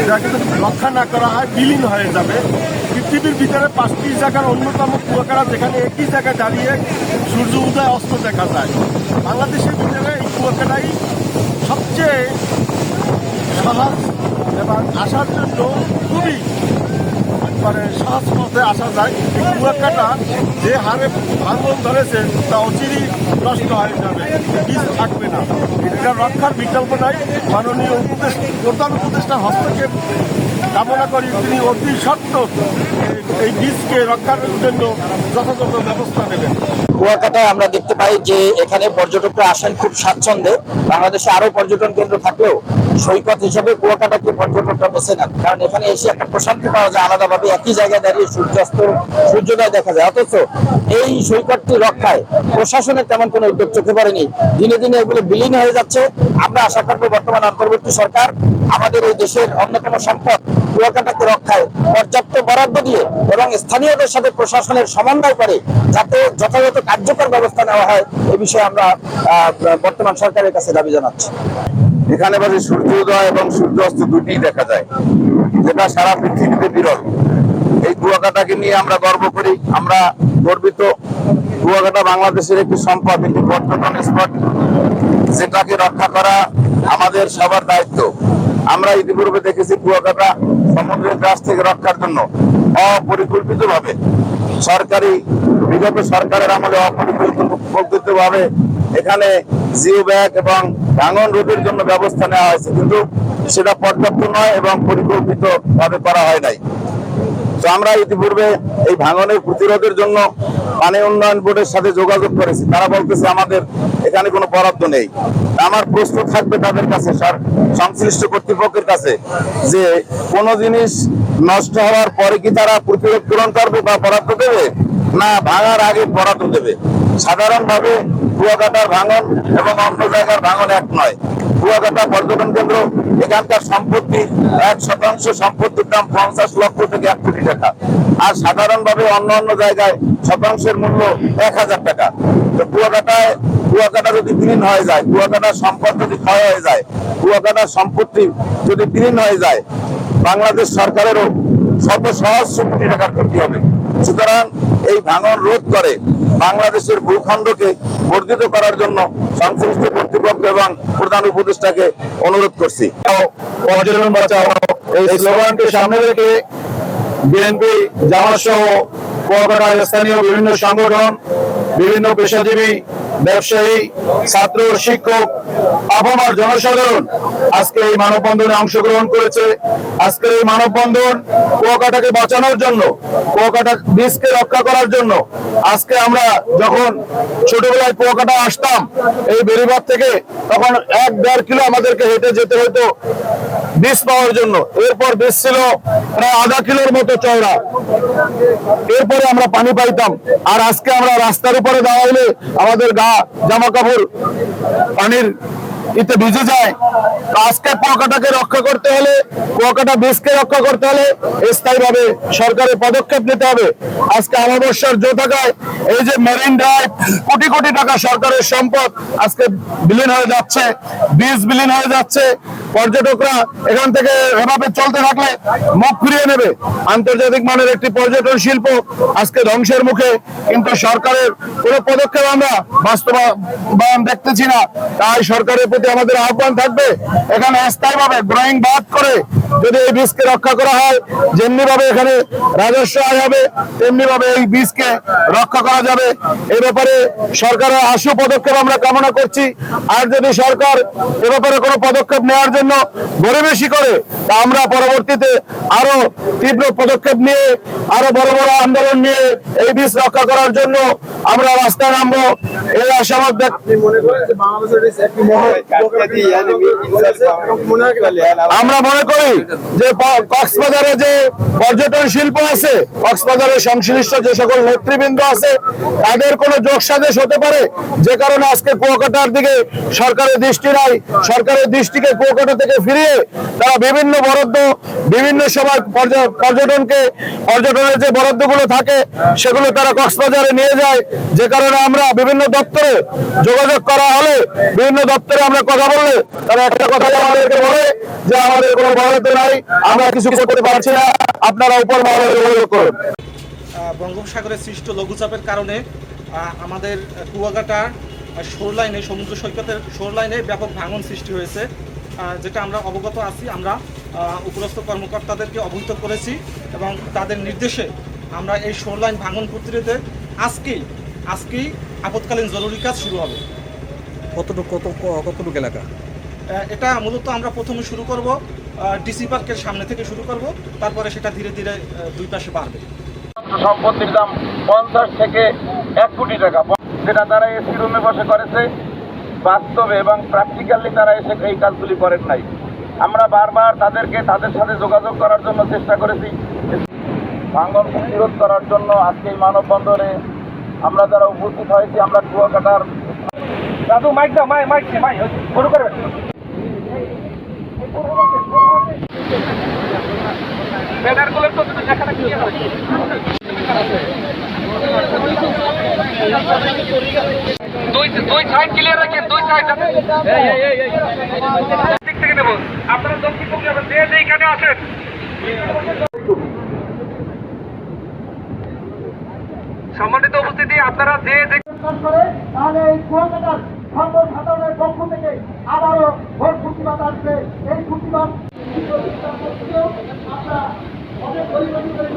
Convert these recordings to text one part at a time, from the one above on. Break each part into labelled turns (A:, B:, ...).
A: এটা কিন্তু রক্ষা না করা হয় বিলীন হয়ে যাবে। পৃথিবীর ভিতরে 5টি জায়গার অন্যতম কুয়াকাটা, যেখানে একই জায়গায় দাঁড়িয়ে সূর্য উদয় অস্ত দেখা যায়। বাংলাদেশের ভিতরে এই কুয়াকাটাই সবচেয়ে সহজ এবং আসার জন্য খুবই সহজ পথে আসা যায়। এই কুয়াকাটা যে হারে ভাঙন ধরেছে তা অচিরেই নষ্ট হয়ে যাবে, বীজ থাকবে না। এটা রক্ষার বিকল্প নাই। মাননীয় প্রধান উপদেষ্টার হস্তক্ষেপ কামনা করি, তিনি অতি সত্ত্বর এই বীজকে রক্ষার জন্য যথাযথ ব্যবস্থা নেবেন।
B: কুয়াকাটায় আমরা দেখতে পাই যে এখানে পর্যটকরা আসেন খুব স্বাচ্ছন্দ্যে। বাংলাদেশে আরো পর্যটন কেন্দ্র থাকলেও সৈকত হিসেবে কুয়াকাটাকে পর্যটকরা বেছে নেন, কারণ এখানে এসে একটা প্রশান্তি পাওয়া যায়, আলাদাভাবে একই জায়গায় দাঁড়িয়ে সূর্যাস্ত সূর্যোদয় দেখা যায়। অথচ এই সৈকতটি রক্ষায় প্রশাসনের তেমন কোনো উদ্যোগ চোখে পড়েনি। দিনে দিনে এগুলো বিলীন হয়ে যাচ্ছে। আমরা আশা করবো বর্তমান অন্তর্বর্তী সরকার আমাদের এই দেশের অন্যতম সম্পদ কুয়াকাটাকে রক্ষায় পর্যাপ্ত বরাদ্দ দিয়ে এবং স্থানীয়দের সাথে প্রশাসনের সমন্বয় করে যাতে যথাযথ কার্যকর ব্যবস্থা নেওয়া হয়, এই বিষয়ে আমরা বর্তমান সরকারের কাছে দাবি জানাচ্ছি।
C: এখানে বাজে সূর্যোদয় এবং সূর্যাস্ত দুটিই দেখা যায়, যেটা সারা পৃথিবীতে বিরল। এই কুয়াকাটাকে নিয়ে আমরা গর্ব করি, আমরা গর্বিত। কুয়াকাটা বাংলাদেশের একটি সম্পদ, একটি পর্যটন স্পট, যেটাকে রক্ষা করা আমাদের সবার দায়িত্ব। আমরা ইতিপূর্বে দেখেছি কুয়াকাটা সমুদ্রের কাছ থেকে রক্ষার জন্য অপরিকল্পিতভাবে বিগত সরকারের আমলে অপরিকল্পিতভাবে এখানে জিও ব্যাগ এবং ভাঙন রোধের জন্য ব্যবস্থা নেওয়া হয়েছে, কিন্তু সেটা পর্যাপ্ত নয় এবং পরিকল্পিত ভাবে করা হয় নাই। তো আমরা ইতিপূর্বে এই ভাঙনের প্রতিরোধের জন্য পানি উন্নয়ন বোর্ডের সাথে যোগাযোগ করেছি। তারা বলতেছে আমাদের এখানে কোনো বরাদ্দ নেই। আমার প্রশ্ন থাকবে তাদের কাছে, সংশ্লিষ্ট কর্তৃপক্ষের কাছে, যে কোনো জিনিস নষ্ট হওয়ার পরে কি তারা প্রতিরোধ পূরণ করবে বা বরাদ্দ দেবে, না ভাঙার আগে বরাদ্দ দেবে? সাধারণভাবে কুয়াকাটার ভাঙন এবং অন্য জায়গার ভাঙন এক নয়। কুয়াকাটা পর্যটন কেন্দ্র, এখানকার সম্পত্তি 1% সম্পত্তির দাম 50 লক্ষ থেকে 1 কোটি টাকা, আর সাধারণভাবে অন্য অন্য জায়গায় শতাংশের মূল্য 1000 টাকা। তো কুয়াকাটা যদি বিলীন হয়ে যায়, কুয়াকাটার সম্পদ যদি ক্ষয় হয়ে যায়, কুয়াকাটার সম্পত্তি যদি বিলীন হয়ে যায়, বাংলাদেশ সরকারেরও শত সহস্র কোটি টাকার ক্ষতি হবে। সুতরাং এই ভাঙন রোধ করে বাংলাদেশের ভূখণ্ডকে বর্ধিত করার জন্য সংশ্লিষ্ট কর্তৃপক্ষ এবং প্রধান উপদেষ্টাকে অনুরোধ করছি।
D: পর্যটন বাঁচাও এই স্লোগানকে সামনে রেখে বিএনপি, জামাত সহ কুয়াকাটার স্থানীয় বিভিন্ন সংগঠন, বিভিন্ন পেশাজীবী, ব্যবসায়ী, ছাত্র, শিক্ষক, আপামর জনসাধারণ আজকে এই মানববন্ধনে অংশগ্রহণ করেছে। আজকের এই মানববন্ধন কুয়াকাটাকে বাঁচানোর জন্য, কুয়াকাটা বীজকে রক্ষা করার জন্য। আজকে আমরা যখন ছোটবেলায় কুয়াকাটা আসতাম এই বেড়িবাঁধ থেকে, তখন 1-1.5 কিলো আমাদেরকে হেঁটে যেতে হতো বীজ পাওয়ার জন্য। এরপর বীজ ছিল প্রায় আধা কিলোর মতো চওড়া, এরপরে আমরা পানি পাইতাম। আর আজকে আমরা রাস্তার উপরে দাঁড়াইলে আমাদের গা জামা কাপড় পানির ইতে ভিজে যায়। আজকে কুয়াকাটাকে রক্ষা করতে হলে, কুয়াকাটা বীজকে রক্ষা করতে হলে স্থায়ীভাবে সরকারের পদক্ষেপ নিতে হবে। আজকে অমাবস্যার জোথাকায় এই যে মেরিন ড্রাইভ, কোটি কোটি টাকা সরকারের সম্পদ আজকে বিলীন হয়ে যাচ্ছে, বীজ বিলীন হয়ে যাচ্ছে। পর্যটকরা এখান থেকে এভাবে চলতে থাকলে মুখ ফিরিয়ে নেবে। আন্তর্জাতিক মানের একটি পর্যটন শিল্প আজকে ধ্বংসের মুখে, কিন্তু সরকারের কোনো পদক্ষেপ আমরা বাস্তবায়ন দেখতেছি না। তাই সরকারের প্রতি আমাদের আহ্বান থাকবে, এখানে স্থায়ীভাবে ড্রয়িং বাদ করে যদি এই বীজকে রক্ষা করা হয়, যেমনি ভাবে এখানে রাজস্ব আয় হবে, তেমনি ভাবে এই বীজকে রক্ষা করা যাবে। এ ব্যাপারে সরকারের আশু পদক্ষেপ আমরা কামনা করছি। আর যদি সরকার এ ব্যাপারে কোনো পদক্ষেপ নেওয়ার জন্য গরিবেশি করে, তা আমরা পরবর্তীতে আরো তীব্র পদক্ষেপ নিয়ে, আরো বড় বড় আন্দোলন নিয়ে এই বীজ রক্ষা করার জন্য আমরা রাস্তায় নামবো। এই আশাবাদ আমরা মনে করি যে কক্সবাজারে যে পর্যটন শিল্প আছে, কক্সবাজারের সংশ্লিষ্ট যে সকল নেতৃবৃন্দ আছে, তাদের কোনো যোগসাজশ হতে পারে, যে কারণে আজকে কুয়াকাটার দিকে সরকারের দৃষ্টি নাই। সরকারের দৃষ্টিকে কুয়াকাটা থেকে ফিরিয়ে তারা বিভিন্ন বরাদ্দ বিভিন্ন সময় পর্যটনের যে বরাদ্দগুলো থাকে সেগুলো তারা কক্সবাজারে নিয়ে যায়, যে কারণে আমরা বিভিন্ন দপ্তরে যোগাযোগ করা হলে বিভিন্ন দপ্তরে আমরা কথা বললে তারা একটা কথাই আমাদেরকে বলে যে আমাদের কোনো বরাদ্দ নাই, আমরা কিছু করতে পারছি না, আপনারা উপর মহলে যোগাযোগ করুন।
E: বঙ্গোপসাগরের সৃষ্ট লঘুচাপের কারণে আমাদের কুয়াকাটা শোরলাইনে, সমুদ্র সৈকতের শোরলাইনে ব্যাপক ভাঙন সৃষ্টি হয়েছে, যেটা আমরা অবগত আছি। আমরা উপরস্থ কর্মকর্তাদেরকে অবহিত করেছি এবং তাদের নির্দেশে আমরা এই শোরলাইন ভাঙন প্রতিরোধে আজকেই আপৎকালীন জরুরি কাজ শুরু হবে।
F: কতটুকু এলাকা?
E: এটা মূলত আমরা প্রথমে শুরু করব ডিসি পার্কের সামনে থেকে শুরু করব, তারপরে সেটা ধীরে ধীরে দুই পাশে বাড়বে।
C: সম্পত্তির দাম 50 থেকে 1 কোটি টাকা, যেটা তারা এসি রুমে বসে করেছে। বাস্তবে এবং প্র্যাকটিক্যালি তারা এসে এই কাজগুলি করেন নাই। আমরা বারবার তাদের সাথে যোগাযোগ করার জন্য চেষ্টা করেছি। ভাঙন প্রতিরোধ করার জন্য আজকে এই মানববন্ধনে আমরা যারা উপস্থিত হয়েছি, আমরা কুয়াকাটার
E: দাদু মাইক দাও, মাইক শুরু করবে। ব্যানারগুলোর তো দেখাটা কি আছে? দুই সাইড ক্লিয়ার রাখেন, দুই সাইড দিক থেকে নেব। আপনারা দক্ষিণ পূর্ব যাবেন, যে এইখানে আছেন। সম্মানিত উপস্থিতি, আপনারা যে
G: তাহলে এই কুয়াকাটার সর্বসাধারণের পক্ষ থেকে আবারও ভোট প্রতিবাদ আসবে। এই প্রতিবাদ আমরা অনেক পরিমাণে করে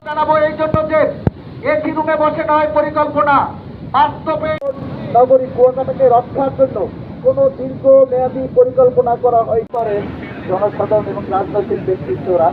G: জানাবো এই জন্য যে এসি রুমে বসে নয় পরিকল্পনা, বাস্তবে নগরী কুয়াকাটাকে রক্ষার জন্য কোন দীর্ঘ মেয়াদী পরিকল্পনা করা হয় করে জনসাধারণ এবং রাজনৈতিক ব্যক্তিত্বরা।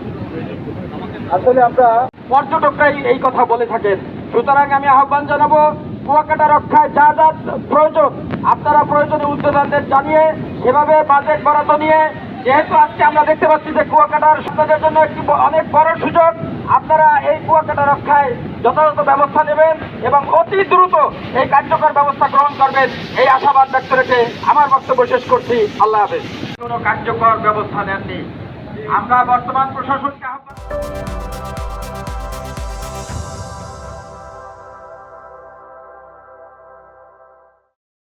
G: আসলে আমরা পর্যটকরাই এই কথা বলে থাকেন। সুতরাং আমি আহ্বান জানাবো, কুয়াকাটা রক্ষায় যা যা প্রয়োজন আপনারা প্রয়োজনীয় উদ্যোগীদের জানিয়ে সেভাবে বাজেট বরাদ্দ নিয়ে, যেহেতু আজকে আমরা দেখতে পাচ্ছি যে কুয়াকাটার সন্তানদের জন্য একটি অনেক বড় সুযোগ, আপনারা এই কুয়াকাটা রক্ষায় যথাযথ ব্যবস্থা নেবেন এবং অতি দ্রুত এই কার্যকর ব্যবস্থা গ্রহণ করবেন, এই আশাবাদ ব্যক্ত রেখে আমার বক্তব্য শেষ করছি। আল্লাহ হাফেজ। কোনো কার্যকর ব্যবস্থা নেননি। আমরা বর্তমান প্রশাসনকে আহ্বান